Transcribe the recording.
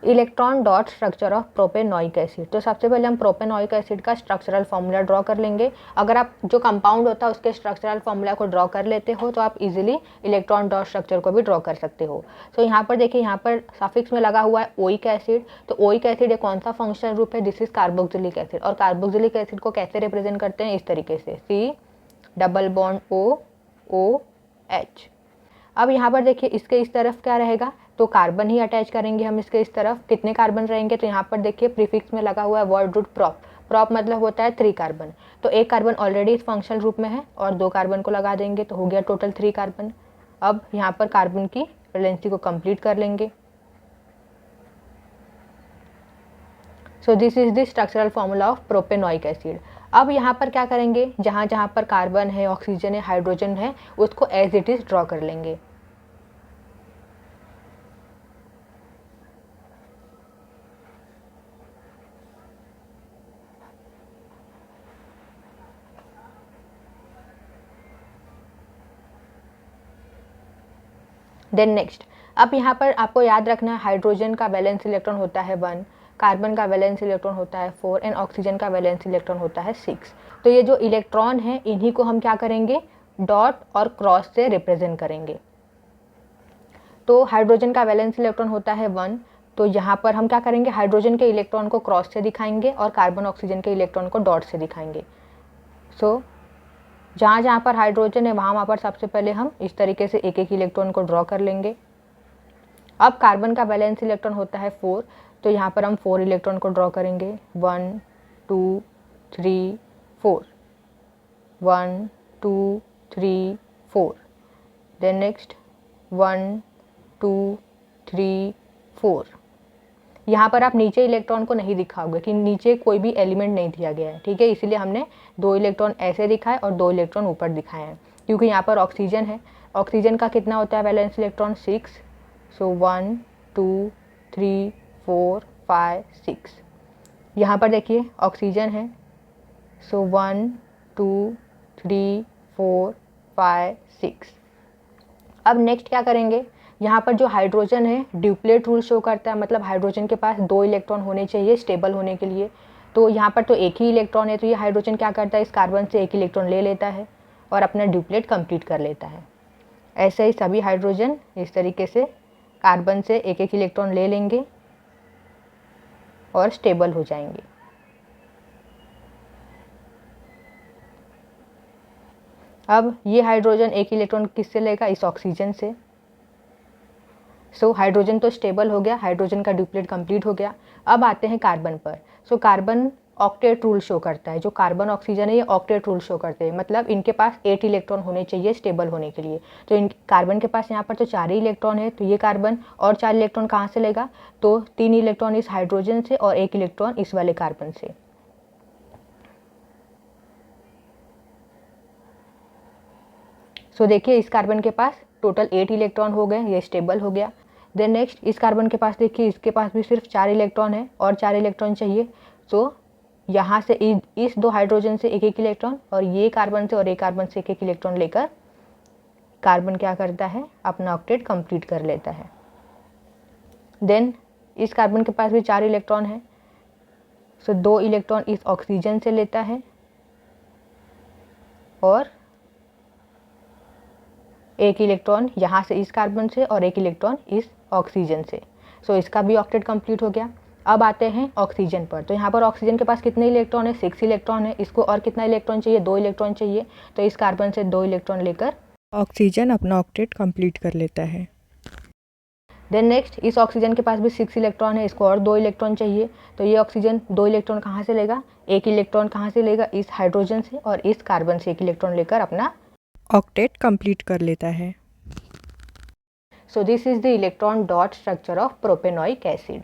Electron dot structure of propanoic acid. तो सबसे पहले हम प्रोपेनोइक एसिड का स्ट्रक्चरल फॉर्मूला ड्रॉ कर लेंगे। अगर आप जो कंपाउंड होता है उसके स्ट्रक्चरल फॉर्मूला को ड्रॉ कर लेते हो तो आप इजीली इलेक्ट्रॉन डॉट स्ट्रक्चर को भी ड्रॉ कर सकते हो। तो यहाँ पर देखिए, यहाँ पर सफिक्स में लगा हुआ है ओइक एसिड। तो ओइक एसिड एक कौन सा फंक्शनल ग्रुप है? This is carboxylic acid. और कार्बोक्सिलिक एसिड को कैसे रिप्रेजेंट करते हैं? इस तरीके से, C डबल बॉन्ड OH। अब यहाँ पर देखिए, इसके इस तरफ क्या रहेगा? तो कार्बन ही अटैच करेंगे हम इसके इस तरफ। कितने कार्बन रहेंगे? तो यहाँ पर देखिए प्रीफिक्स में लगा हुआ है वर्ड रूट प्रोप। प्रोप मतलब होता है 3 कार्बन। तो एक कार्बन ऑलरेडी इस फंक्शनल ग्रुप में है और 2 कार्बन को लगा देंगे तो हो गया टोटल 3 कार्बन। अब यहाँ पर कार्बन की वैलेंसी को कंप्लीट कर लेंगे। So this is the structural formula of propanoic acid. अब यहाँ पर क्या करेंगे? जहाँ जहाँ पर कार्बन है, ऑक्सीजन है, हाइड्रोजन है, उसको एज इट इज ड्रॉ कर लेंगे। देन नेक्स्ट, अब यहाँ पर आपको याद रखना है हाइड्रोजन का वैलेंस इलेक्ट्रॉन होता है 1, कार्बन का वैलेंस इलेक्ट्रॉन होता है 4 एंड ऑक्सीजन का वैलेंस इलेक्ट्रॉन होता है 6। तो ये जो इलेक्ट्रॉन है इन्हीं को हम क्या करेंगे? डॉट और क्रॉस से रिप्रेजेंट करेंगे। तो हाइड्रोजन का वैलेंस इलेक्ट्रॉन होता है 1, तो यहाँ पर हम क्या करेंगे? हाइड्रोजन के इलेक्ट्रॉन को क्रॉस से दिखाएंगे और कार्बन ऑक्सीजन के इलेक्ट्रॉन को डॉट से दिखाएंगे। सो जहाँ जहाँ पर हाइड्रोजन है वहाँ पर सबसे पहले हम इस तरीके से एक एक इलेक्ट्रॉन को ड्रॉ कर लेंगे। अब कार्बन का वैलेंस इलेक्ट्रॉन होता है 4, तो यहाँ पर हम 4 इलेक्ट्रॉन को ड्रॉ करेंगे। 1 2 3 4, 1 2 3 4। Then next 1 2 3 4। यहाँ पर आप नीचे इलेक्ट्रॉन को नहीं दिखाओगे कि नीचे कोई भी एलिमेंट नहीं दिया गया है, ठीक है? इसीलिए हमने 2 इलेक्ट्रॉन ऐसे दिखाए और 2 इलेक्ट्रॉन ऊपर दिखाए हैं, क्योंकि यहाँ पर ऑक्सीजन है। ऑक्सीजन का कितना होता है वैलेंस इलेक्ट्रॉन? 6। सो 1 2 3 4 5 6। यहाँ पर देखिए ऑक्सीजन है। सो 1 2 3 4 5 6। अब नेक्स्ट क्या करेंगे? यहाँ पर जो हाइड्रोजन है ड्यूप्लेट रूल शो करता है, मतलब हाइड्रोजन के पास 2 इलेक्ट्रॉन होने चाहिए स्टेबल होने के लिए। तो यहाँ पर तो एक ही इलेक्ट्रॉन है, तो ये हाइड्रोजन क्या करता है? इस कार्बन से एक इलेक्ट्रॉन ले लेता है और अपना ड्यूप्लेट कंप्लीट कर लेता है। ऐसे ही सभी हाइड्रोजन इस तरीके से कार्बन से एक एक इलेक्ट्रॉन ले लेंगे और स्टेबल हो जाएंगे। अब ये हाइड्रोजन एक इलेक्ट्रॉन किससे लेगा? इस ऑक्सीजन से। सो हाइड्रोजन तो स्टेबल हो गया, हाइड्रोजन का ड्यूप्लेट कंप्लीट हो गया। अब आते हैं कार्बन पर। So carbon octet rule show करता है। जो कार्बन ऑक्सीजन है ये ऑक्टेट रूल शो करते हैं, मतलब इनके पास 8 इलेक्ट्रॉन होने चाहिए स्टेबल होने के लिए। तो इन कार्बन के पास यहाँ पर तो 4 ही इलेक्ट्रॉन है, तो ये कार्बन और 4 इलेक्ट्रॉन कहाँ से लेगा? तो 3 इलेक्ट्रॉन इस हाइड्रोजन से और 1 इलेक्ट्रॉन इस वाले कार्बन से। सो देखिए इस कार्बन के पास टोटल 8 इलेक्ट्रॉन हो गए, ये स्टेबल हो गया। देन नेक्स्ट इस कार्बन के पास देखिए, इसके पास भी सिर्फ 4 इलेक्ट्रॉन है और 4 इलेक्ट्रॉन चाहिए। सो यहाँ से इस 2 हाइड्रोजन से एक एक इलेक्ट्रॉन और ये कार्बन से और एक कार्बन से एक एक इलेक्ट्रॉन लेकर कार्बन क्या करता है? अपना ऑक्टेट कंप्लीट कर लेता है। देन इस कार्बन के पास भी 4 इलेक्ट्रॉन है। सो 2 इलेक्ट्रॉन इस ऑक्सीजन से लेता है और एक इलेक्ट्रॉन यहाँ से इस कार्बन से और एक इलेक्ट्रॉन इस ऑक्सीजन से। सो इसका भी ऑक्टेट कंप्लीट हो गया। अब आते हैं ऑक्सीजन पर। तो यहाँ पर ऑक्सीजन के पास कितने इलेक्ट्रॉन है? 6 इलेक्ट्रॉन है। इसको और कितना इलेक्ट्रॉन चाहिए? 2 इलेक्ट्रॉन चाहिए। तो इस कार्बन से 2 इलेक्ट्रॉन लेकर ऑक्सीजन अपना ऑक्टेट कंप्लीट कर लेता है। देन नेक्स्ट इस ऑक्सीजन के पास भी 6 इलेक्ट्रॉन है, इसको और 2 इलेक्ट्रॉन चाहिए। तो ये ऑक्सीजन 2 इलेक्ट्रॉन कहाँ से लेगा? एक इलेक्ट्रॉन कहाँ से लेगा? इस हाइड्रोजन से और इस कार्बन से एक इलेक्ट्रॉन लेकर अपना ऑक्टेट कंप्लीट कर लेता है। So this is the electron dot structure of propanoic acid.